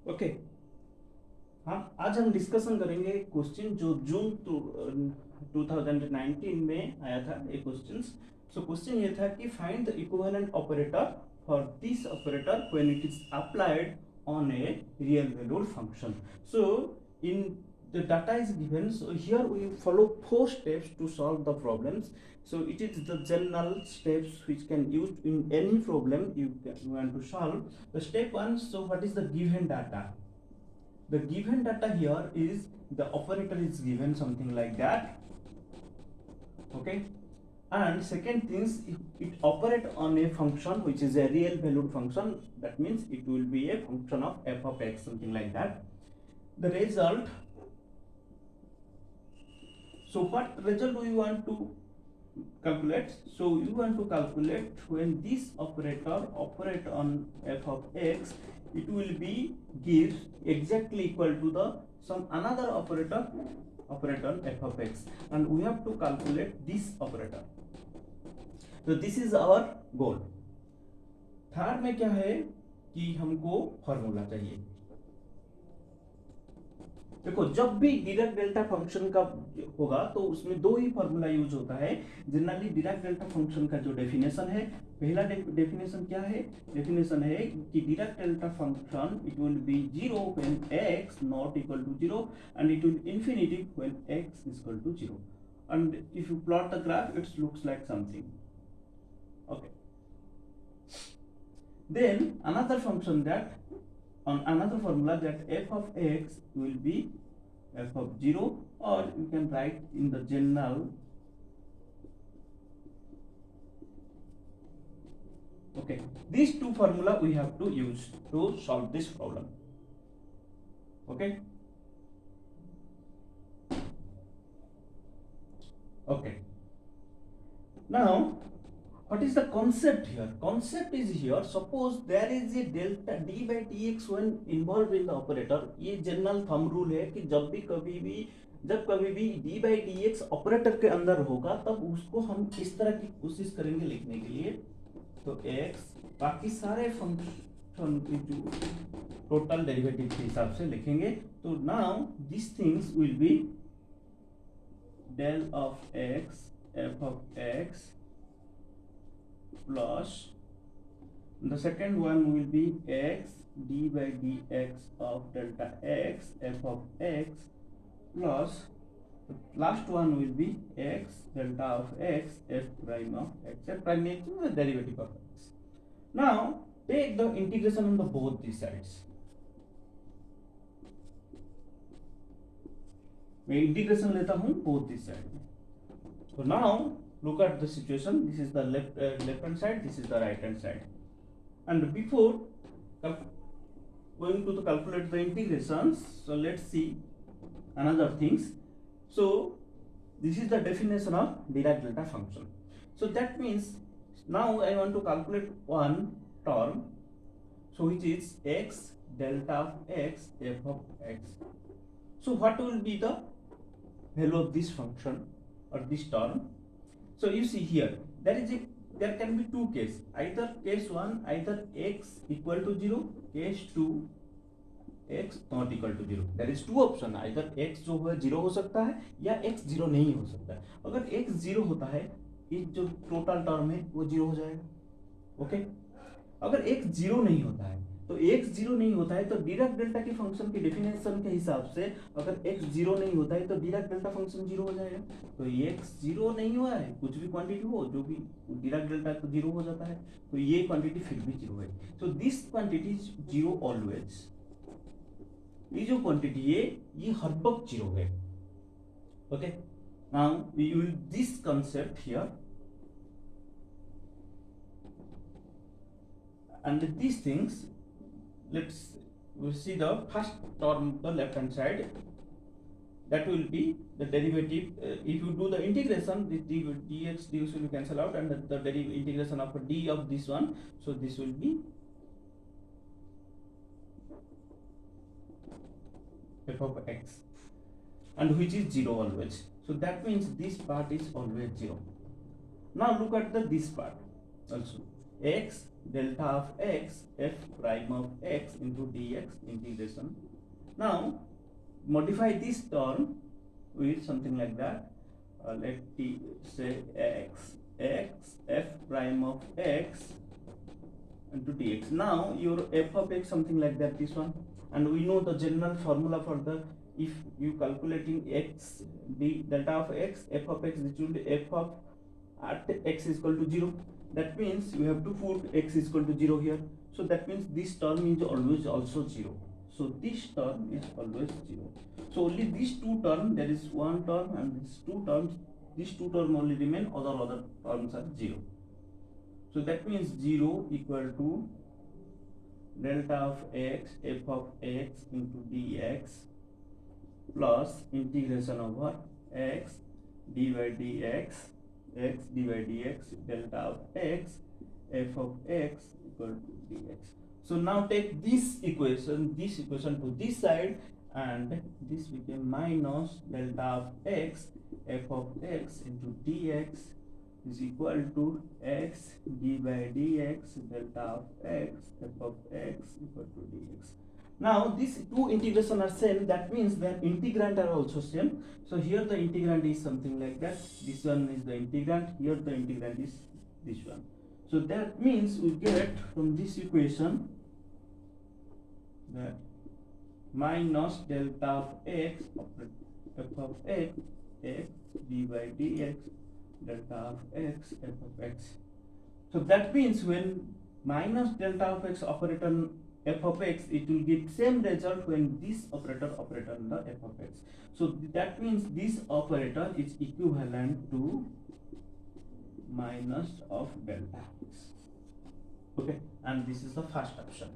Okay. हाँ, आज हम डिस्कशन करेंगे क्वेश्चन जो जून 2019 में आया था। ये क्वेश्चन, सो क्वेश्चन ये था कि find the equivalent operator for this operator when it is applied on a real valued function. So in the data is given, so here we follow 4 steps to solve the problems. So it is the general steps which can use in any problem you want to solve. The step 1, so what is the given data? The given data here is the operator is given something like that, okay. And second things, it operate on a function which is a real valued function. That means it will be a function of f of x, something like that. The result, so what result do you want to calculate? So you want to calculate when this operator operate on f of x, it will be gives exactly equal to the some another operator operate on f of x, and we have to calculate this operator. तो this is our goal. Third में क्या है कि हमको formula चाहिए। देखो, जब भी डिराक डेल्टा फंक्शन का होगा तो उसमें दो ही फॉर्मूला यूज होता है। जनरली डिराक डेल्टा फंक्शन का जो डेफिनेशन है, पहला डेफिनेशन क्या है? डेफिनेशन है कि Dirac delta function it will be 0 when x not equal to 0 and it will infinity when x is equal to 0, and if you plot the graph it looks like something, okay. Then another function that on another formula that f of x will be f of 0, or you can write in the general, okay. These two formula we have to use to solve this problem, okay. Okay, now what is the concept here? Concept is here, suppose there is a delta d by dx when involved in the operator. ये general thumb rule है कि जब कभी भी d by dx operator के अंदर होगा तब उसको हम इस तरह की कोशिश करेंगे लिखने के लिए। तो x बाकी सारे फंक्शन की जो टोटल डेरिवेटिव के हिसाब से लिखेंगे। तो now this things will be del of x f of x plus the second one will be x d by dx of delta x f of x plus the last one will be x delta of x f prime of x. F prime is the derivative of x. Now take the integration on the both these sides. मैं integration लेता हूं both this side. So now look at the situation. This is the left hand side, this is the right hand side, and before going to calculate the integrations, so let's see another things. So this is the definition of Dirac delta function. So that means now I want to calculate one term, so which is x delta of x f of x. So what will be the value of this function or this term? So you see here there can be two cases, either case 1 either x equal to 0, case 2 x not equal to 0. there is two option, either x जो है 0 हो सकता है या x 0 नहीं हो सकता है। अगर x 0 होता है, ये जो टोटल टर्म है वो 0 हो जाएगा, ओके। अगर x 0 नहीं होता है तो x 0 नहीं होता है तो डिराक डेल्टा के फंक्शन के डेफिनेशन के हिसाब से अगर x 0 नहीं होता है तो डिराक डेल्टा फंक्शन 0 हो जाएगा। तो ये x 0 नहीं हुआ है, कुछ भी क्वांटिटी हो जो भी डिराक डेल्टा तो 0 हो जाता है, तो ये क्वांटिटी फिर भी 0 है। तो दिस क्वांटिटी इज 0 ऑलवेज। ये जो क्वांटिटी है ये हर वक्त 0 है, okay. Now we use this concept here and these things. Let's see the first term, the left hand side, that will be the derivative. If you do the integration, this dx dx will cancel out, and the integration of d of this one, so this will be f of x, and which is 0 always. So that means this part is always 0. Now look at this part also. x delta of x f prime of x into dx integration. Now modify this term with something like that. Let t say x f prime of x into dx. Now your f of x something like that, this one, and we know the general formula for the, if you calculating x d delta of x f of x, this will be f of at x is equal to 0. That means you have to put x is equal to 0 here. So that means this term is always also 0. So this term is always 0. So only these two terms, there is one term and these two terms, these two terms only remain, other terms are 0. So that means 0 equal to delta of x f of x into dx plus integration over x d by dx x d by dx delta of x f of x equal to dx. So now take this equation to this side, and this became minus delta of x f of x into dx is equal to x d by dx delta of x f of x equal to dx. Now these two integration are same, that means their integrand are also same. So here the integrand is something like that, this one is the integrand, here the integrand is this one. So that means we get from this equation that minus delta of x f of x d by dx delta of x f of x. So that means when minus delta of x operate on f of x, it will give same result when this operator operate on the f of x. So that means this operator is equivalent to minus of delta x. Okay, and this is the first option.